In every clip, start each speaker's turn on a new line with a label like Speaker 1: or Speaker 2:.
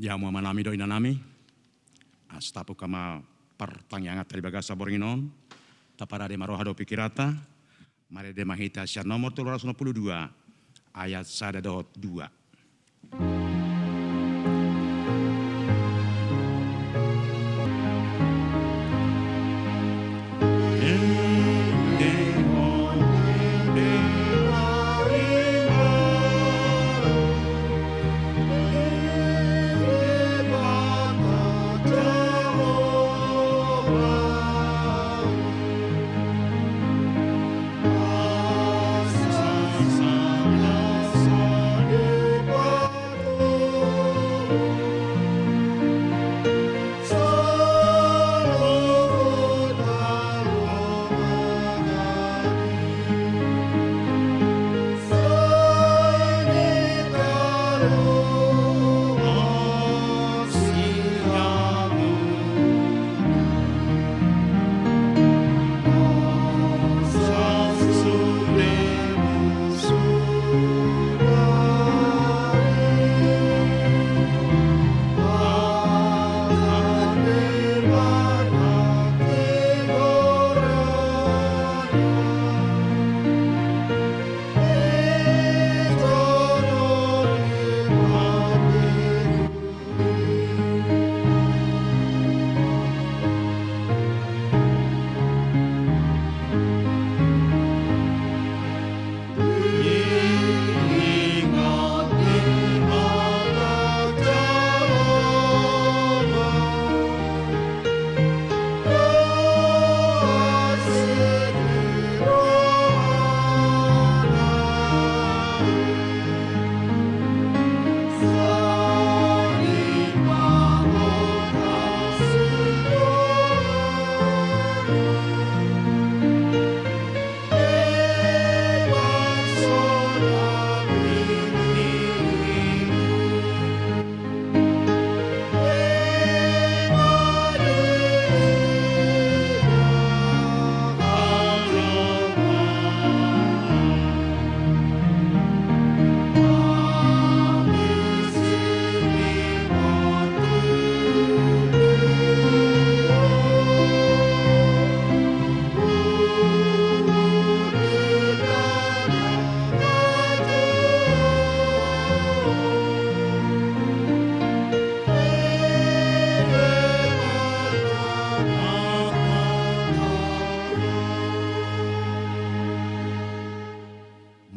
Speaker 1: Ya mo manami do inanami. Astapo kama pertanyaan tadi bagasa boringinon. Tapada de maroha do pikirata. Mare de mahita sya nomor 392 ayat 1-2.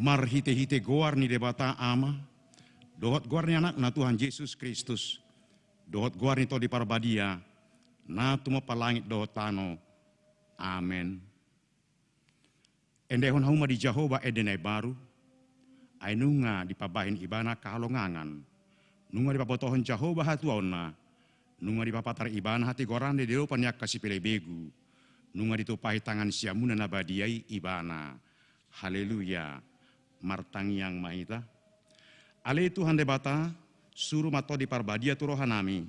Speaker 1: Marhite-hite goar ni debata ama, dohot goar ni anak na Tuhan Yesus Kristus, dohot goar ni to di parbadia, na tumo palangit dohot tano, amen. Endehon hauma di Jehovah edenai baru, ay nunga di pabahin ibana kahalongangan, nunga di papotohon Jehovah hatuauna, nunga di papatar ibana hati goran di deopan yak kasih pele begu, nunga ditupahi tangan siamuna nabadiai ibana, haleluya. Martang yang mahita. Ale Tuhan debata, suruh mato di parbadia tu rohanami.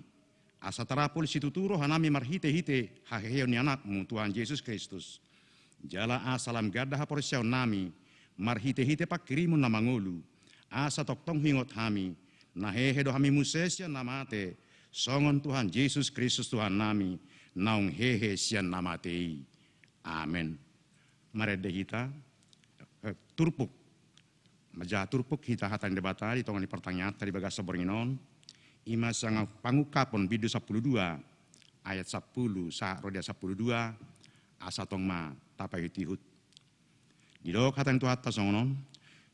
Speaker 1: Asa terapul situ tu rohanami marhite-hite haheon anakmu Tuhan Yesus Kristus. Jala asalam gadah porsiaw nami, marhite-hite pak kirimun namangulu. Asa toktong hingot hami, nahehe do hami musesya namate. Songon Tuhan Yesus Kristus Tuhan nami, naung hehe sian namatei. Amen. Marede kita, turpuk. Majaturpuk hita hatan debata di tongan di pertanyaan tadi bagasa boringinon ima sang pangukapon bidu 12 ayat 10 sa rodia 12 asa tong ma tapai tihut di dok hatan tu hatta songonon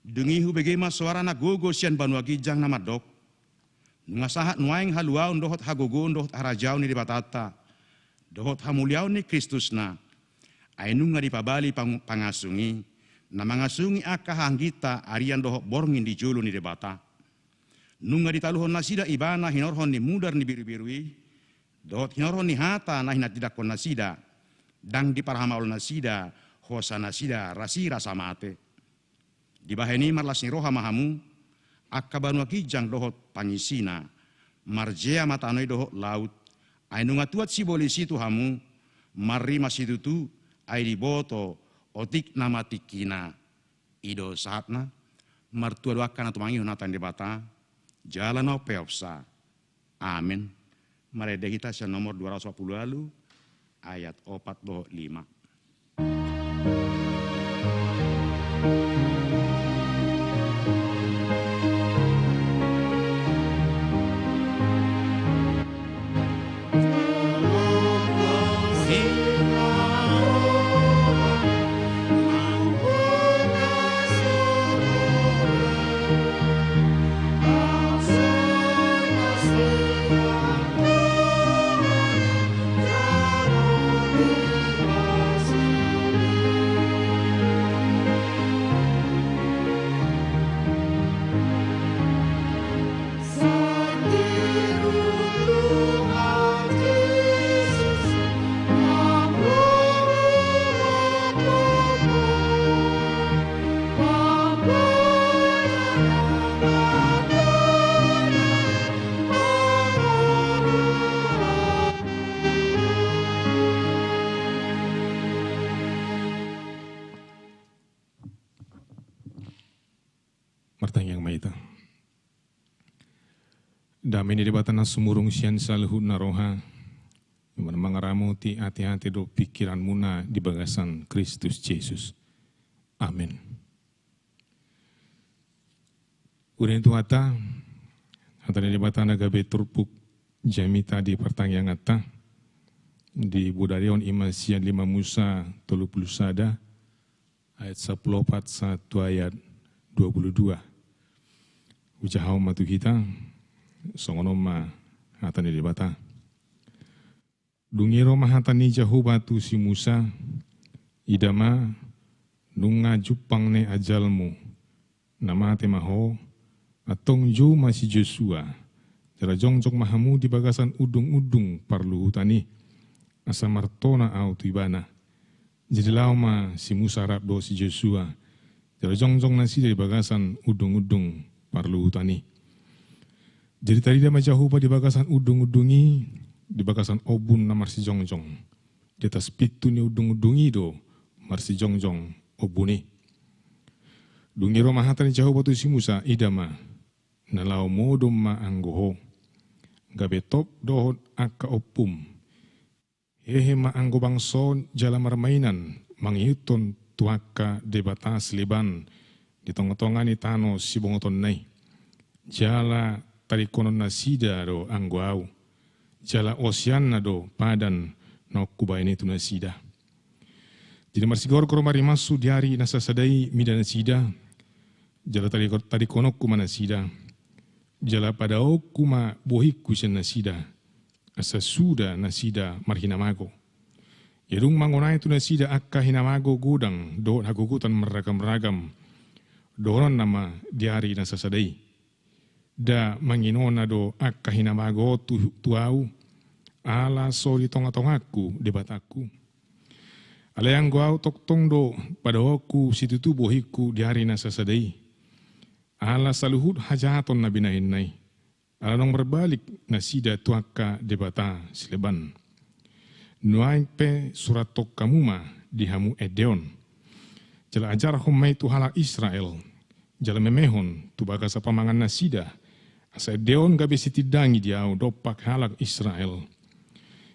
Speaker 1: dengi hu begema suara na gogo sian banua gijang nama dok ngasahat nuaing haluaun dohot hagogo dohot harajau ni debatata dohot hamuliau ni Kristus na ainunga di pabali pangasungi na mangasungi akahang kita arian dohok borngin di julu ni debata. Nunga ditaluhon nasida ibana hinorhon ni mudar ni biru-birui. Dohot hinorhon ni hata na hinat didakon nasida. Dang di parhamaul nasida hosa nasida rasi rasa mate. Dibaheni marlas ni roha mahamu akabanu kijang dohot pangisina. Marjea matanoi dohot laut. Ainunga tuat si bolisi tu hamu marima sidutu ai diboto otik nama tikina ido saatna martua doakan atau mangi hunatan debata jalan au peopsa Amin. Mari kita nomor 240 lalu ayat 45.
Speaker 2: Martang yang maita. Damai di batana sumurung sian salhu naroha. Mana mangaramu ti hati-hati do pikiran muna di bagasan Kristus Yesus. Amin. Udah itu hata di batana gabe turpuk jamita di pertanyaan ata di budarion iman sian 5 Musa 30 sada ayat 14 1 ayat 22. Ujahau matu kita songono ma hatani di bata. Dungiro mahatani jahu batu si Musa idama nunga jupang ne ajalmu nama te maho atong jo masih Joshua jara jongjong mahamu di bagasan udung-udung parlu hutani asa martona au tibana jadi lauma si Musa rabdo si Joshua jara jongjong nasi di bagasan udung-udung parlu hutani. Jadi tadi dia majahupa di bagasan udung-udungi, di bagasan obun na marsi jongjong. Di atas pitu ni udung-udungi do, marsi jongjong obuni. Dungi romahatan ni jahupa tu si Musa, idama, nalau modom ma anggoho. Gabe top dohot akka opum. Hehe ma anggo bangson jala marmainan, mangiuton tuaka debata seliban, di tong-tongan ni tano si bongoton nai. Jala tarikonon na sida do angguau. Jala ocean na do padan na kubay nito na sida. Jadi marsigor ko mari masu diari nasa sadai mida na sida. Jala tarikonok kuma na sida. Jala pada kuma bohiku siya na sida. Asa suda na sida marhinamago. Yadung mangunay ito na sida akka hinamago gudang do hagugutan meragam-ragam. Doron nama diari nasa sadai. Da manginona do akka hinamago tuau ala soli tonga-tongaku debataku. Alayang guau toktong do pada oku situ bohiku diari nasa sadai. Ala saluhut hajaton na binahinay. Ala nong berbalik na sida tuaka debata sileban. Nuay pe surat tok kamuma dihamu edeon. Jala ajar humay tu halak Israel. Jala memehon tu baga sa pamangan na sida. Asa edeon gabi sitidangi diaw dopak halak Israel.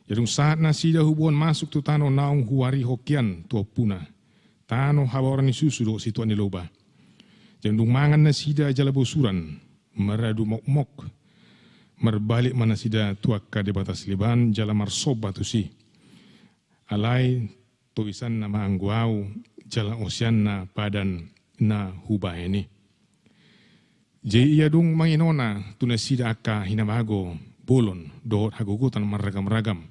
Speaker 2: Yadung saat na sida hubuan masuk tu tano naong huari hokian tu opuna. Tano hawaran ni susu do situ aniloba. Jadung mangan na sida jala bosuran. Meradu mok-mok. Merbalik mana sida tuaka di batas liban jala marsoba tu si. Alai tuisan nama angguau jala osian na padan na hubah ini. Jadi ia dung manginona tunasida aka hinamago bolon dohot hagugutan maragam-ragam.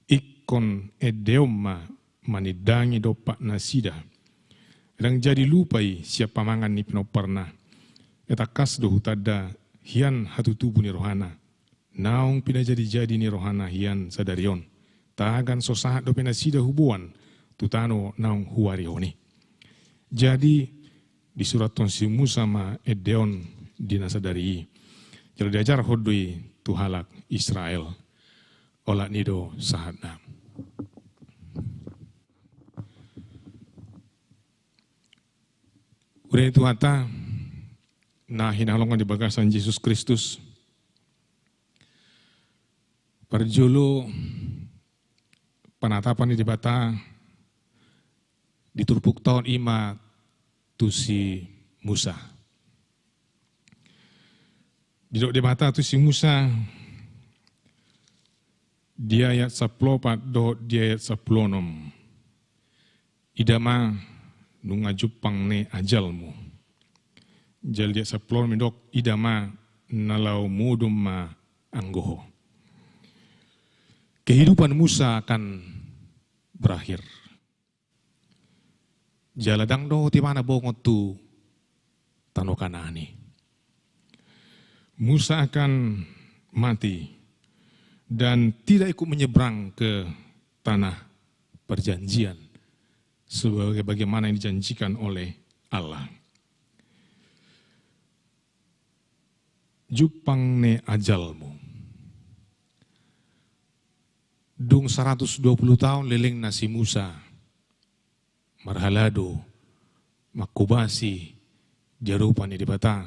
Speaker 2: Ikon edeoma manidangi dopak nasida. Yang jadi lupai siapa mangan ni pinoparna. Etakas dohutada hian hatu tubuh ni rohana. Naung pina jadi ni rohana hian sadarion. Tagan sosahat do pina sida hubuan tutano naung huari honi. Jadi di surat tonsi Musa ma edeon dinasadari. Jadi diajar hodoi tuhalak Israel. Olak nido sahatna. Udah itu hata nah hinalongan di bagasan Yesus Kristus. Perjolo penatapan di bata diturpuk tahun ima tu si Musa. Di bata tu si Musa dia ayat 10 do dia ayat 10 nom. Idama nunga jupang ne ajalmu. Jal dia 10 midok idama nalau mudum ma anggoho. Kehidupan Musa akan berakhir. Jaladang do ti mana bongot tu tano Kanani. Musa akan mati dan tidak ikut menyeberang ke tanah perjanjian sebagaimana yang dijanjikan oleh Allah. Jupang ne ajalmu. Dung 120 tahun leleng nasi Musa, marhalado, makubasi, jarupan di bata,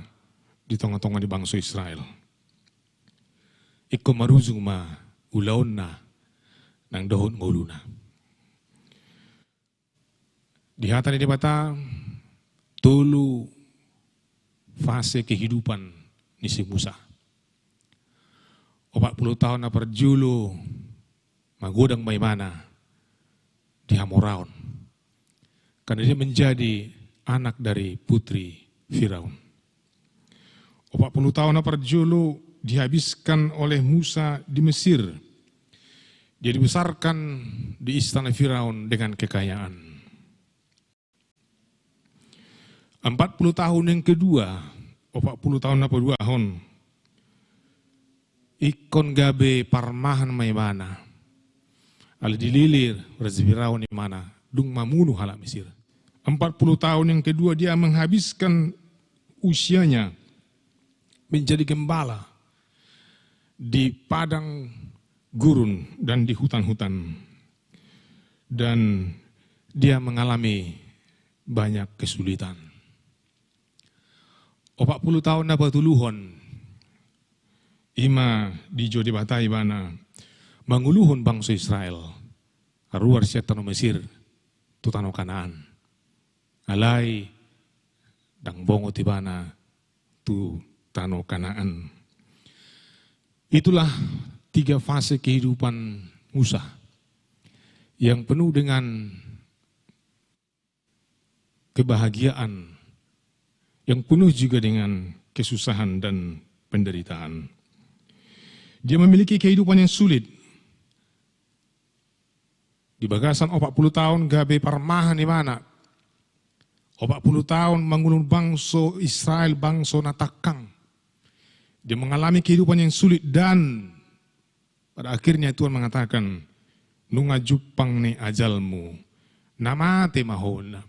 Speaker 2: di tengah-tengah di bangsa Israel. Iko maruzung ma ulaon na nang dahon nguluna. Di hatan di bata, tulu fase kehidupan ni si Musa. 40 tahun na perjulu, magodang maimana di Hamoraon. Karena dia menjadi anak dari putri Firaun. 40 tahun perjulu dihabiskan oleh Musa di Mesir. Dia dibesarkan di istana Firaun dengan kekayaan. 40 tahun yang kedua, 40 tahun apa 2 tahun, ikon gabe parmahan maimana. Al dililir Firaun di mana dung mamunuh halak Mesir. 40 tahun yang kedua dia menghabiskan usianya menjadi gembala di padang gurun dan di hutan-hutan. Dan dia mengalami banyak kesulitan. 40 tahun apa tuluhon ima di jodi batai bana manguluhun bangsa Israel aruar siya tano Mesir tu tano Kanaan alai dang bongo tibana tu tano Kanaan. Itulah 3 fase kehidupan Musa yang penuh dengan kebahagiaan, yang penuh juga dengan kesusahan dan penderitaan. Dia memiliki kehidupan yang sulit. Di bagasan 40 tahun gabe parmahan di mana? 40 tahun mengulun bangsa Israel, bangsa natakang. Dia mengalami kehidupan yang sulit dan pada akhirnya Tuhan mengatakan, nunga jupang ne ajalmu, nama temahona.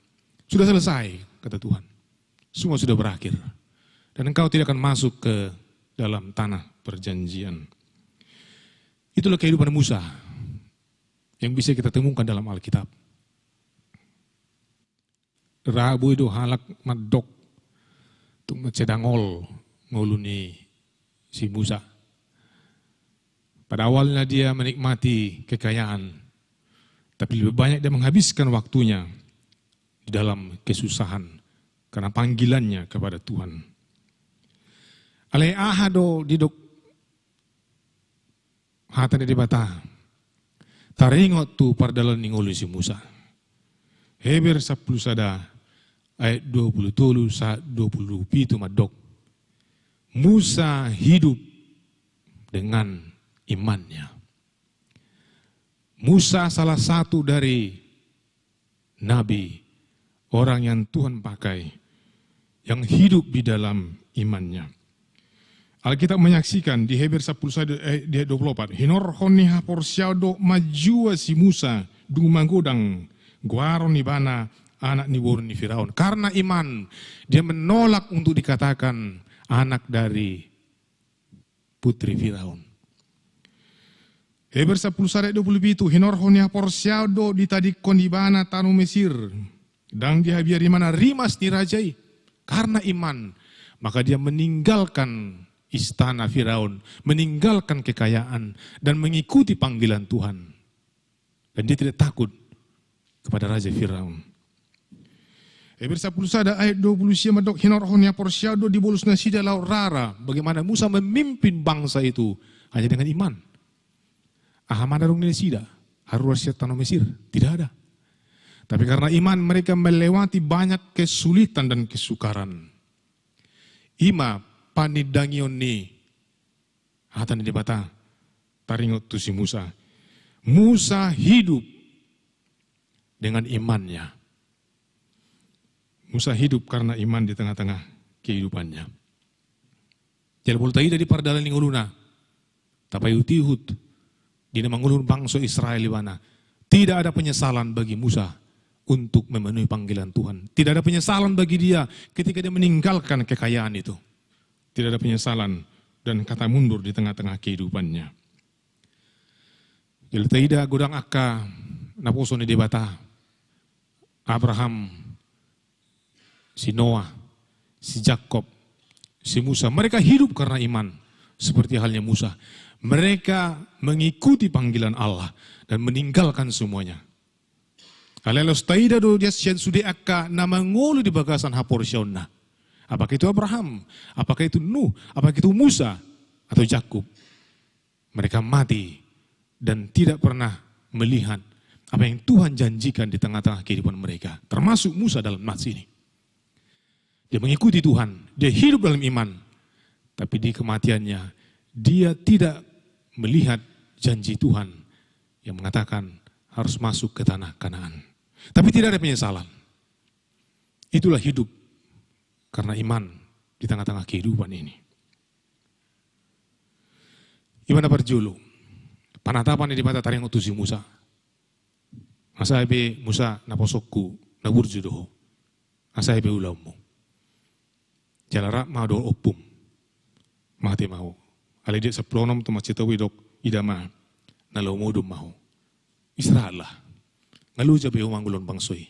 Speaker 2: Sudah selesai, kata Tuhan. Semua sudah berakhir. Dan engkau tidak akan masuk ke dalam tanah perjanjian. Itulah kehidupan Musa yang bisa kita temukan dalam Alkitab. Rabu itu halak madok tung cedangol nguluni si Musa. Pada awalnya dia menikmati kekayaan, tapi lebih banyak dia menghabiskan waktunya di dalam kesusahan karena panggilannya kepada Tuhan. Alai ahado didok hatan di bata. Taringot tu pardalan ningolu si Musa. Heber 10 sada ayat 27 sa 27 madok. Musa hidup dengan imannya. Musa salah satu dari nabi, orang yang Tuhan pakai, yang hidup di dalam imannya. Alkitab menyaksikan di Heber 10 ayat 24, hinor honi hapor syado majua si Musa dung manggodang guaron ni bana anak ni borun ni Firaun. Karena iman, dia menolak untuk dikatakan anak dari putri Firaun. Heber 10 ayat 27, hinor honi hapor syado ditadikon di bana tanu Mesir. Dan dia biar di mana rimas dirajai. Karena iman, maka dia meninggalkan istana Firaun, meninggalkan kekayaan dan mengikuti panggilan Tuhan. Dan dia tidak takut kepada Raja Firaun. Ebersa pulsada ayat 20 siya madok hinorohnya porsyado di bolus nasida lau rara. Bagaimana Musa memimpin bangsa itu hanya dengan iman. Ahamanarung nasida harus tanah Mesir, tidak ada. Tapi karena iman mereka melewati banyak kesulitan dan kesukaran. Ima panidangion ni hatan di bata taringot tu si Musa. Musa hidup dengan imannya. Musa hidup karena iman di tengah-tengah kehidupannya. Jadi boleh tahu di pardalan ning uluna. Tapi utihut di mangulun bangsa Israel di mana tidak ada penyesalan bagi Musa untuk memenuhi panggilan Tuhan. Tidak ada penyesalan bagi dia ketika dia meninggalkan kekayaan itu. Tidak ada penyesalan dan kata mundur di tengah-tengah kehidupannya. Jadi tidak godang akka naposo ni debata Abraham, si Noah, si Jakob, si Musa. Mereka hidup karena iman seperti halnya Musa. Mereka mengikuti panggilan Allah dan meninggalkan semuanya. Alelos taida do dia sudah akka nama ngulu di bagasan hapor syonna. Apakah itu Abraham, apakah itu Nuh, apakah itu Musa atau Yakub. Mereka mati dan tidak pernah melihat apa yang Tuhan janjikan di tengah-tengah kehidupan mereka. Termasuk Musa dalam nats ini. Dia mengikuti Tuhan, dia hidup dalam iman. Tapi di kematiannya, dia tidak melihat janji Tuhan yang mengatakan harus masuk ke tanah Kanaan. Tapi tidak ada penyesalan. Itulah hidup karena iman di tengah-tengah kehidupan ini. Ibana perjulu, panatapan di mata taring utusi Musa. Asabe Musa naposokku naburju doho. Asabe ulamu. Jalara ma do opum. Mati mau. Ale dia seplonom tu macitawi dok idama nalau modum mau. Israel lah. Ngalu jabe umangulon bangsoi.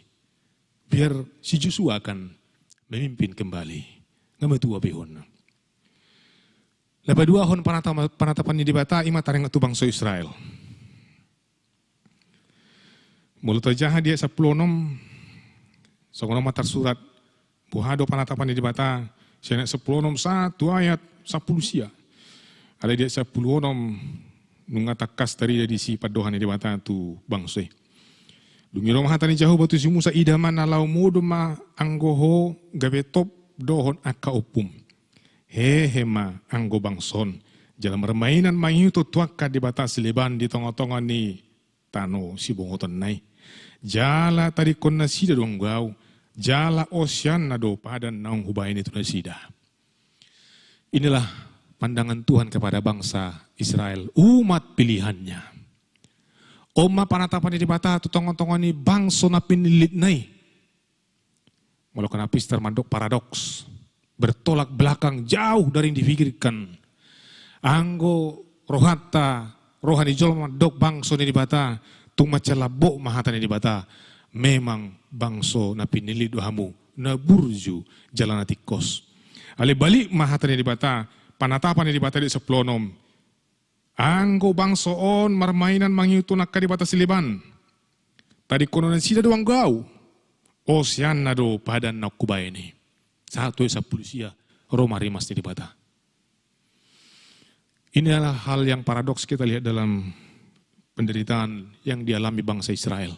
Speaker 2: Biar si Joshua akan memimpin kembali. Ngamatua behon. Lepas dua hon panatapan di bata ima taring atu bangsa Israel. Mulut aja dia seplonom. Sokono matar surat. Buhado panatapan di bata. Saya seplonom 1 ayat 10 sia. Ada dia 10 onom nungatakas dari si padohan di bata tu bangsoi. Dungi romah hatani jauh batu si Musa idaman nalau muduma anggoho gabetop dohon akka opum. Hehema anggo bangson. Jalan permainan mangyuto tuakka di batas leban di tengah-tengah ni tano si bongoton nai. Jala tadi kon nasida doang gau. Jala ocean nado padan naung hubain itu nasida. Inilah pandangan Tuhan kepada bangsa Israel. Umat pilihannya. Oma panatapan di bata tu tongon-tongon ni bangso na pinilit nai. Walau kenapis termandok paradoks. Bertolak belakang jauh dari yang difikirkan. Anggo rohani jolma dok bangso ni di bata. Tung macalabok mahatan ni di bata. Memang bangso na pinilit dohamu. Na burju jalan atikos. Ale balik mahatan ni di bata. Panatapan ni di bata di seplonom. Anggo bangsoon marmainan mangyuto nakka di batas liban. Tadi kono na sida doang gau. Ocean na do padan na kubay ni. 1 sa pulisia Roma rimas di bata. Inilah hal yang paradoks kita lihat dalam penderitaan yang dialami bangsa Israel.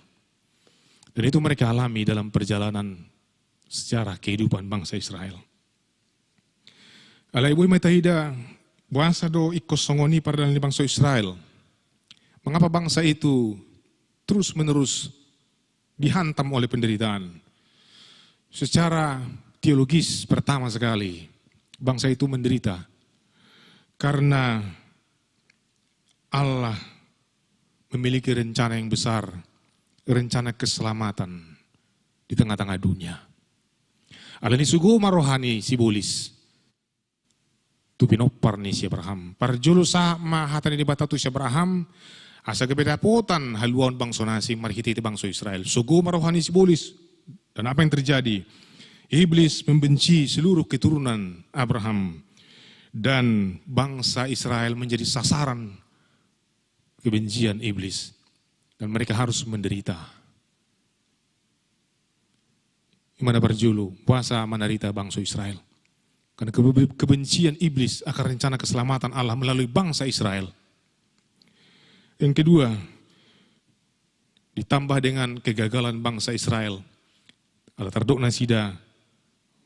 Speaker 2: Dan itu mereka alami dalam perjalanan sejarah kehidupan bangsa Israel. Alay boy matahida buasa do ikos songoni pada dalam bangsa Israel. Mengapa bangsa itu terus menerus dihantam oleh penderitaan? Secara teologis pertama sekali, bangsa itu menderita karena Allah memiliki rencana yang besar, rencana keselamatan di tengah-tengah dunia. Alani sugu marohani sibolis. Tu pinopar ni si Abraham. Parjulu sa mahatan ni bata tu si Abraham. Asa kebedapotan haluan bangsa nasi marhiti bangsa Israel. Sugu marohani sibolis. Dan apa yang terjadi? Iblis membenci seluruh keturunan Abraham. dan bangsa Israel menjadi sasaran kebencian iblis dan mereka harus menderita. Imana berjulu puasa menderita bangsa Israel karena kebencian iblis akan rencana keselamatan Allah melalui bangsa Israel. Yang kedua, ditambah dengan kegagalan bangsa Israel, ada tardok nasida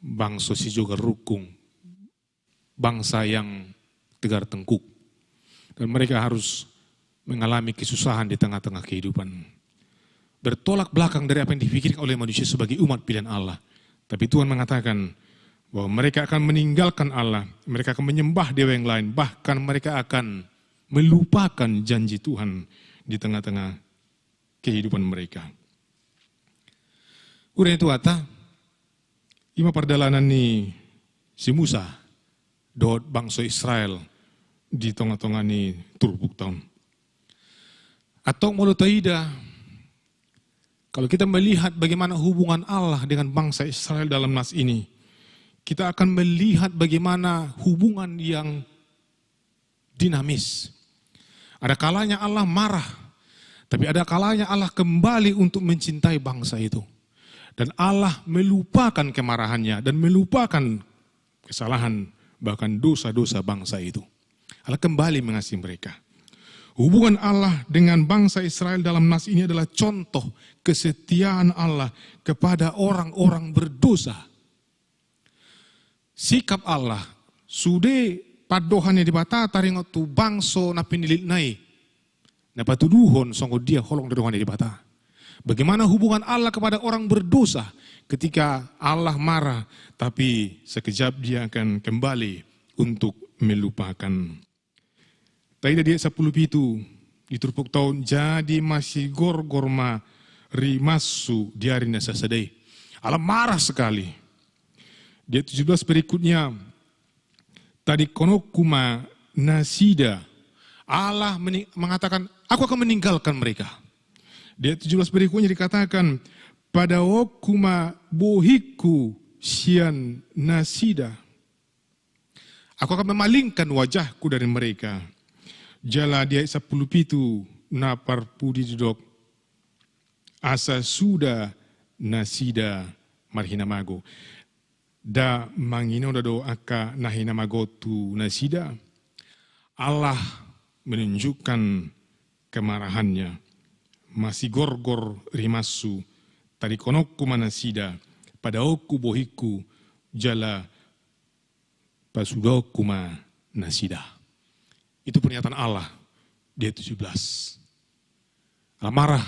Speaker 2: bangsa si juga rukung, bangsa yang tegar tengkuk, dan mereka harus mengalami kesusahan di tengah-tengah kehidupan. Bertolak belakang dari apa yang dipikirkan oleh manusia sebagai umat pilihan Allah. Tapi Tuhan mengatakan bahwa mereka akan meninggalkan Allah, mereka akan menyembah dewa yang lain, bahkan mereka akan melupakan janji Tuhan di tengah-tengah kehidupan mereka. Urang itu ata, ima perdalanan ni si Musa, doa bangsa Israel di tengah-tengah ni turbuk tahun. Atau mulut taida, kalau kita melihat bagaimana hubungan Allah dengan bangsa Israel dalam nas ini, kita akan melihat bagaimana hubungan yang dinamis. Ada kalanya Allah marah, tapi ada kalanya Allah kembali untuk mencintai bangsa itu. Dan Allah melupakan kemarahannya dan melupakan kesalahan, bahkan dosa-dosa bangsa itu. Allah kembali mengasihi mereka. Hubungan Allah dengan bangsa Israel dalam nas ini adalah contoh kesetiaan Allah kepada orang-orang berdosa. Sikap Allah, sude padohannya dibata taringot tu bangso na pinilit nai. Na patuduhon songgo dia holong dohannya dibata. Bagaimana hubungan Allah kepada orang berdosa ketika Allah marah, tapi sekejap dia akan kembali untuk melupakan. Tadi dia 10 pitu diturpuk tahun jadi masih gor-gorma rimasu diarina sasadai. Allah marah sekali. Dia 17 berikutnya tadi konokuma nasida. Allah mengatakan aku akan meninggalkan mereka. Dia 17 berikutnya dikatakan pada okuma bohiku sian nasida. Aku akan memalingkan wajahku dari mereka. Jala dia 10 pitu napar pudi dudok asa sudah nasida marhinamago da mangino do aka nahinamago tu nasida. Allah menunjukkan kemarahannya masih gorgor rimasu tadi konokku manasida pada oku bohiku jala pasudoku nasida. Itu pernyataan Allah di ayat 17. Allah marah.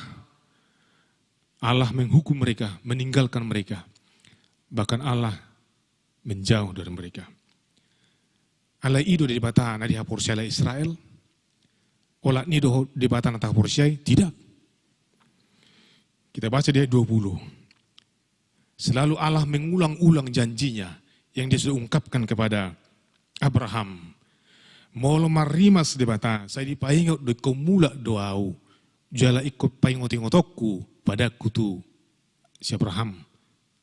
Speaker 2: Allah menghukum mereka, meninggalkan mereka. Bahkan Allah menjauh dari mereka. Allah itu di bata na dihaporsiai Israel. Olah ni do di bata na tahaporsiai? Tidak. Kita baca di ayat 20. Selalu Allah mengulang-ulang janjinya yang dia sudah ungkapkan kepada Abraham. Molo marimas de bata, saya dipaingot do komula doau, jala ikut paingot-ingotokku pada kutu si Abraham,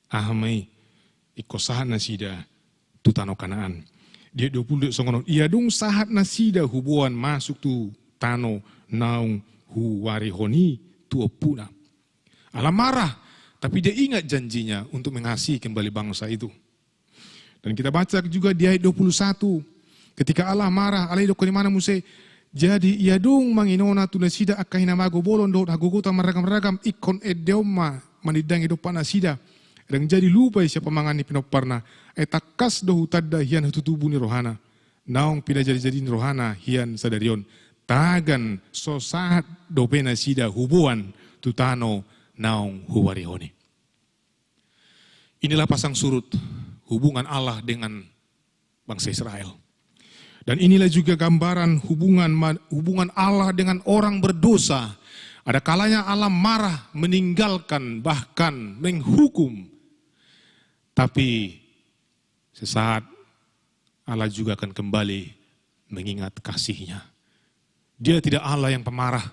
Speaker 2: ahamai ikut sahat nasida tu tanah Kanaan. Dia 20 songonon, ia dong sahat nasida hubuan masuk tu tano naung hu warihoni tu opuna. Allah marah, tapi dia ingat janjinya untuk mengasihi kembali bangsa itu. Dan kita baca juga di ayat 21. Ketika Allah marah, Allah itu kemana Musa? Jadi ia dong manginona tu nasida akahina mago bolon do haguguta meragam-ragam ikon edeoma manidang hidup panasida. Dan jadi lupa siapa mangani pinoparna. Etakas do hutadda hian hututubu ni rohana. Naong pina jadi ni rohana hian sadarion. Tagan sosahat do penasida hubuan tutano naong huwarihoni. Inilah pasang surut hubungan Allah dengan bangsa Israel. Dan inilah juga gambaran hubungan Allah dengan orang berdosa. Ada kalanya Allah marah, meninggalkan, bahkan menghukum. Tapi sesaat Allah juga akan kembali mengingat kasih-Nya. Dia tidak Allah yang pemarah,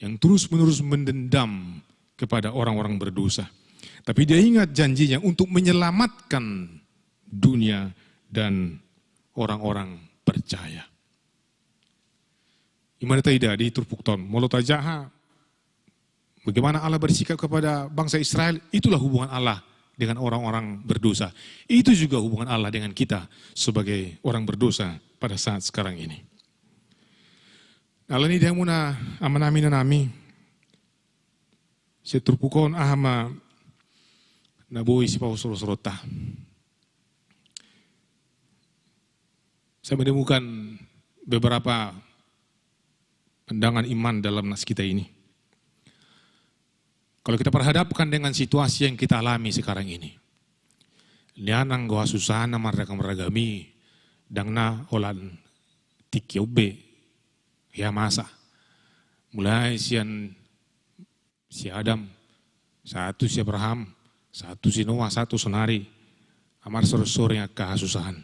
Speaker 2: yang terus-menerus mendendam kepada orang-orang berdosa. Tapi dia ingat janjinya untuk menyelamatkan dunia dan orang-orang percaya. Imana tidak di Turpukton, Molota Jaha, bagaimana Allah bersikap kepada bangsa Israel, itulah hubungan Allah dengan orang-orang berdosa. Itu juga hubungan Allah dengan kita sebagai orang berdosa pada saat sekarang ini. Allah ini dia muna amanami na nami, si Turpukon ahama nabuhi si Pausorota. Saya menemukan beberapa pandangan iman dalam nas kita ini. Kalau kita perhadapkan dengan situasi yang kita alami sekarang ini. Lianang goha susana maragami dangna olan tikyobe ya masa. Mulai si Adam, satu si Abraham, satu si Noah, satu sonari, amar sore-sore yang kehasusahan.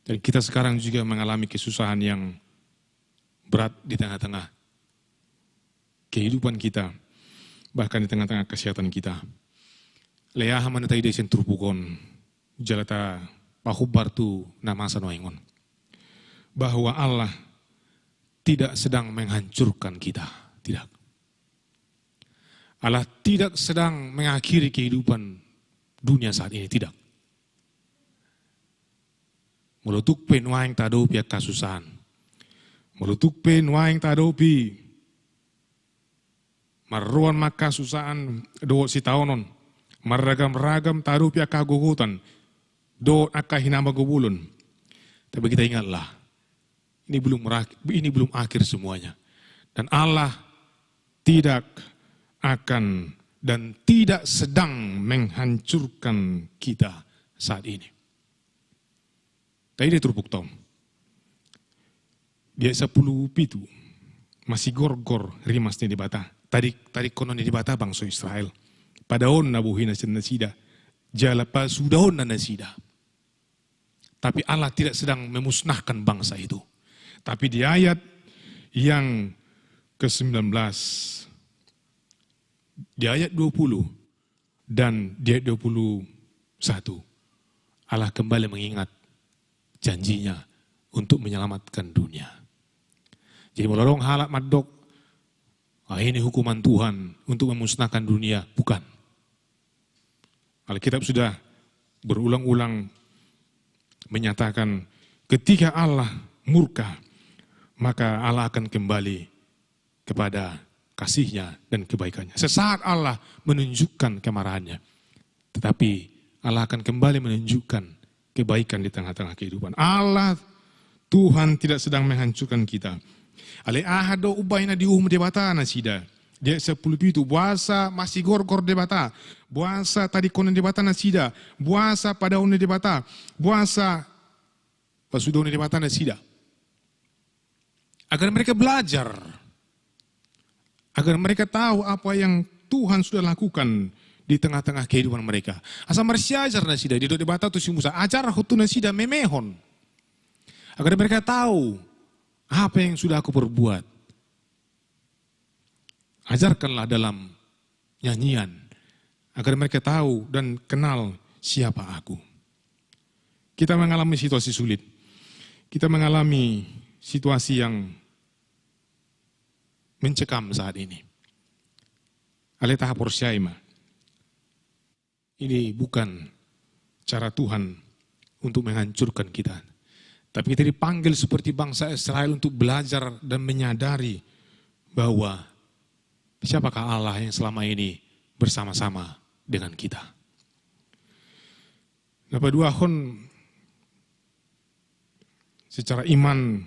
Speaker 2: Dan kita sekarang juga mengalami kesusahan yang berat di tengah-tengah kehidupan kita, bahkan di tengah-tengah kesehatan kita. Leah manatai desen turpukon, jalata pahubar tu nama sanoingon. Bahwa Allah tidak sedang menghancurkan kita, tidak. Allah tidak sedang mengakhiri kehidupan dunia saat ini, tidak. Mulutuk penwaing tadopi kasusahan. Mulutuk penwaing tadopi maruan maka susaan do si taonon. Maragam-ragam tadopi kagugutan do hinama gubulun. Tapi kita ingatlah, ini belum akhir semuanya. Dan Allah tidak akan dan tidak sedang menghancurkan kita saat ini. Tadi dia terbukti. Dia 10 pitu masih gor-gor rimasnya di bata. Tadi konon di bata bangsa Israel. Padaon nabuhin nasida, jalapa sudahon na nasida. Tapi Allah tidak sedang memusnahkan bangsa itu. Tapi di ayat yang ke-19, di ayat 20 dan di ayat 21, Allah kembali mengingat janjinya untuk menyelamatkan dunia. Jadi melorong halak madok, ini hukuman Tuhan untuk memusnahkan dunia, bukan. Alkitab sudah berulang-ulang menyatakan ketika Allah murka, maka Allah akan kembali kepada kasihnya dan kebaikannya. Sesaat Allah menunjukkan kemarahannya, tetapi Allah akan kembali menunjukkan kebaikan di tengah-tengah kehidupan. Allah, Tuhan tidak sedang menghancurkan kita. Ale ahado ubayna di debata nasida. Dia 10 itu buasa masih gor-gor debata. Buasa tadi konon debata nasida. Buasa pada une debata. Buasa pasudah une debata nasida. Agar mereka belajar. Agar mereka tahu apa yang Tuhan sudah lakukan di tengah-tengah kehidupan mereka. Asal mereka ajar nasida di debata tu si Musa ajar hutu nasida memehon. Agar mereka tahu apa yang sudah aku perbuat. Ajarkanlah dalam nyanyian agar mereka tahu dan kenal siapa aku. Kita mengalami situasi sulit. Kita mengalami situasi yang mencekam saat ini. Ale tahap persyaima. Ini bukan cara Tuhan untuk menghancurkan kita. Tapi kita dipanggil seperti bangsa Israel untuk belajar dan menyadari bahwa siapakah Allah yang selama ini bersama-sama dengan kita. Dapat dua hon secara iman.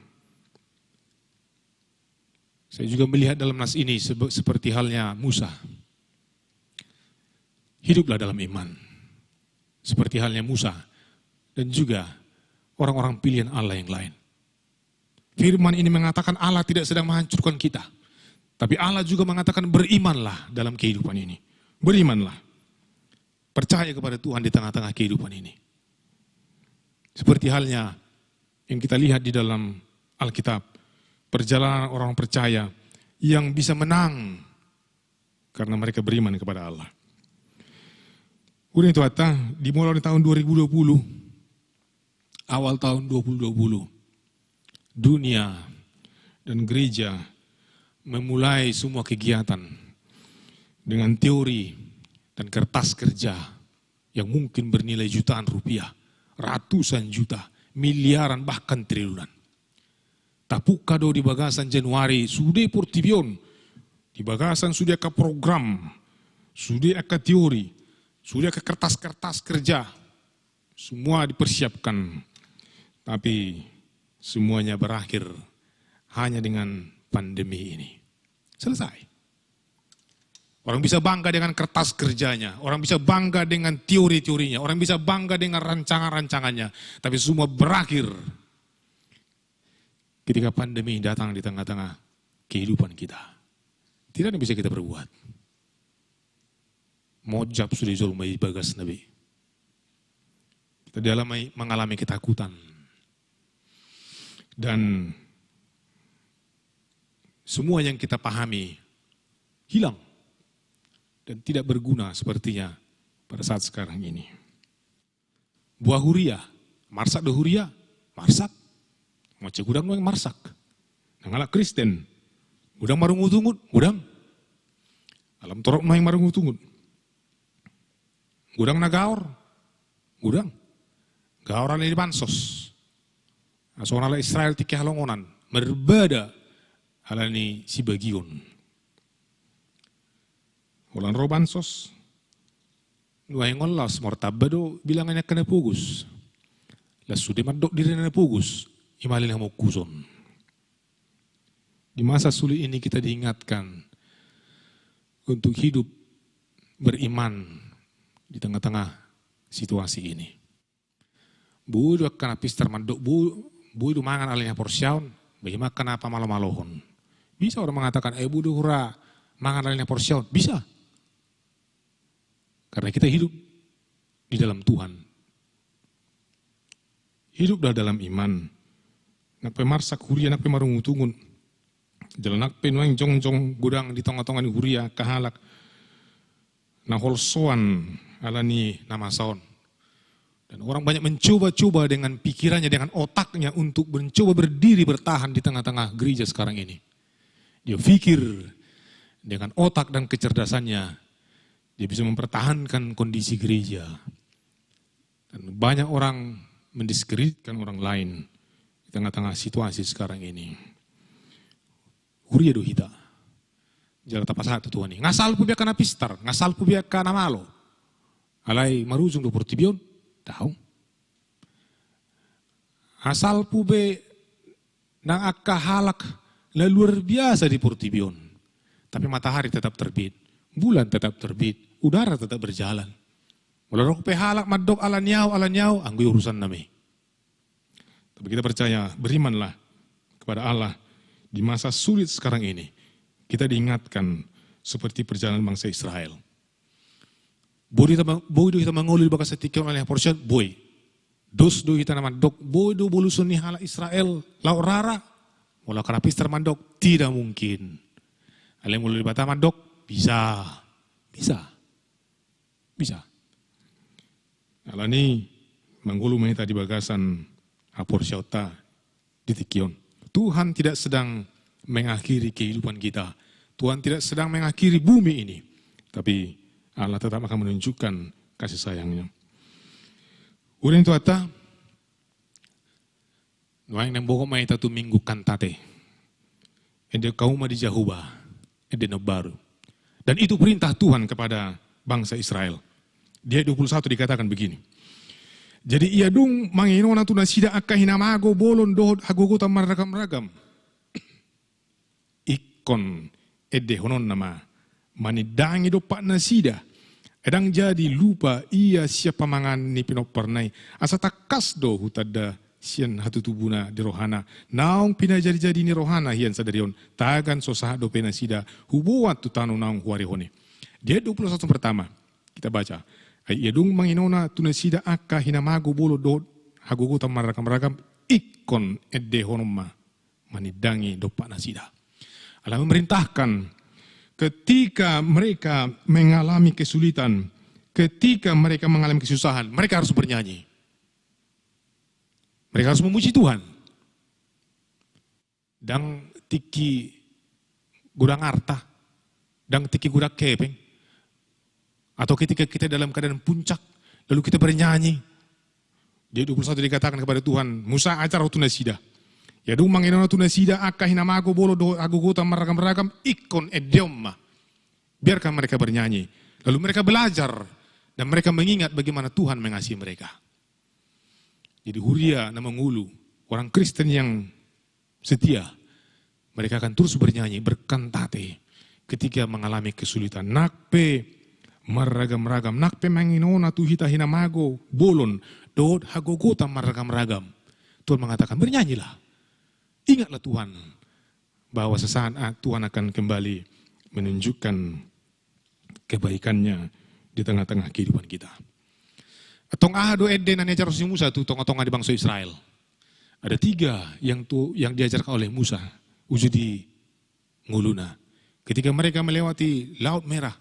Speaker 2: Saya juga melihat dalam nas ini seperti halnya Musa. Hiduplah dalam iman. Seperti halnya Musa dan juga orang-orang pilihan Allah yang lain. Firman ini mengatakan Allah tidak sedang menghancurkan kita. Tapi Allah juga mengatakan berimanlah dalam kehidupan ini. Berimanlah. Percaya kepada Tuhan di tengah-tengah kehidupan ini. Seperti halnya yang kita lihat di dalam Alkitab. Perjalanan orang percaya yang bisa menang karena mereka beriman kepada Allah. Udah itu dimulai di tahun 2020. awal tahun 2020, dunia dan gereja memulai semua kegiatan dengan teori dan kertas kerja yang mungkin bernilai jutaan rupiah, ratusan juta, miliaran, bahkan triliunan. Tapuk kado di bagasan Januari, sudah portibion, di bagasan sudah ke program, sudah ke teori, sudah ke kertas-kertas kerja, semua dipersiapkan. Tapi semuanya berakhir hanya dengan pandemi ini. Selesai. Orang bisa bangga dengan kertas kerjanya, orang bisa bangga dengan teori-teorinya, orang bisa bangga dengan rancangan-rancangannya. Tapi semua berakhir ketika pandemi datang di tengah-tengah kehidupan kita. Tidak ada yang bisa kita berbuat. Mojab sudah zulmai bagas Nabi. Kita mengalami ketakutan. Dan semua yang kita pahami hilang. Dan tidak berguna sepertinya pada saat sekarang ini. Buah huria, marsak do huria, marsak. Mau cek gudang yang marsak. Nangalak Kristen, gudang marungu tungut, gudang. Alam torok yang marungu tungut. Gudang nagaor, gudang. Gaor ala di bansos. Asal ala Israel tiki halongonan, berbeda ala ni si bagion. Ulan robansos, nuay ngolas mortabado bilangannya kena pugus. Las sudah madok diri na pugus, imalin ang kuson. Di masa sulit ini kita diingatkan untuk hidup beriman di tengah-tengah situasi ini. Budu akan pistar madok budu mangan alihnya porsyaun, bagaimana kenapa malu-malohon. Bisa orang mengatakan, budu hura mangan alihnya porsyaun, bisa. Karena kita hidup di dalam Tuhan. Hiduplah dalam iman. Nak pemarsak huria, nak pemarungutungun. Jalan nak penuang jong-jong gudang di tengah-tengah huria kahalak. Nah holsoan alani nama saon. Dan orang banyak mencoba-coba dengan pikirannya, dengan otaknya untuk mencoba berdiri bertahan di tengah-tengah gereja sekarang ini. Dia pikir dengan otak dan kecerdasannya, dia bisa mempertahankan kondisi gereja. Dan banyak orang mendiskreditkan orang lain di tengah-tengah situasi sekarang ini. Huria do hita. Jala tapas satu Tuhan ini. Ngasal pu biak kana pistar, ngasal pu biak kana malo. Alai marujung do portibion, tahu. Asal pu be nang akka halak luar biasa di portibion. Tapi matahari tetap terbit, bulan tetap terbit. Udara tetap berjalan. Walau pehalak madok ala nyau, anggu urusan nami. Tapi kita percaya, berimanlah kepada Allah di masa sulit sekarang ini. Kita diingatkan seperti perjalanan bangsa Israel. Boy do kita mengulil baka setikion alih porsyan, boy. Dos do kita nama dok, boy do bolusun ni hala Israel, lau rara. Walau kanapis termandok, tidak mungkin. Alih mulai bata mandok, bisa. Alani menggulu menita di bagasan apor syauta di tikion. Tuhan tidak sedang mengakhiri kehidupan kita. Tuhan tidak sedang mengakhiri bumi ini. Tapi Allah tetap akan menunjukkan kasih sayangnya. Urin itu ata, nuang nemboko menita tu minggu kantate. Ede kauma di Jahuba, ede nebaru. Dan itu perintah Tuhan kepada bangsa Israel. Di ayat 21 dikatakan begini. Jadi ia dung manginona tu nasida akka hinamago bolon dohod hagogotan maragam-ragam. Ikon ede honon nama manidangi do pak nasida. Edang jadi lupa ia siapa mangan ni pinopernai. Asa takas do hutada sian hatu tubuna di rohana. Naong pinajadi-jadi ni rohana hian sadarion. Tagan sosah do penasida hubuat tu tanu naong huarihone. Di ayat 21 pertama kita baca. Ia dung manginona tunasida akka hinamago bolo do hagugutan maragam-ragam ikon edde honoma manidangi dopak nasida. Allah memerintahkan ketika mereka mengalami kesulitan, ketika mereka mengalami kesusahan, mereka harus bernyanyi. Mereka harus memuji Tuhan. Dan tiki gudang harta, dan tiki gudang kepeng. Atau ketika kita dalam keadaan puncak, lalu kita bernyanyi. Di 21 dikatakan kepada Tuhan, Musa ajar tuna sida. Ya dung manginono tuna sida akah hinamago bolo do aguguta meragam-ragam ikon edioma. Biarkan mereka bernyanyi. Lalu mereka belajar dan mereka mengingat bagaimana Tuhan mengasihi mereka. Jadi Huria nama Ngulu, orang Kristen yang setia, mereka akan terus bernyanyi, berkantate ketika mengalami kesulitan. Nakpe meragam-ragam, nakpe manginona tuhita hinamago bolon dot hagogota meragam-ragam. Tuhan mengatakan bernyanyilah, ingatlah Tuhan bahwa sesaat Tuhan akan kembali menunjukkan kebaikannya di tengah-tengah kehidupan kita. Atong ahado eden ane ajar si Musa tu tong-tong di bangsa Israel. Ada 3 yang diajarkan oleh Musa uji di Nguluna. Ketika mereka melewati Laut Merah,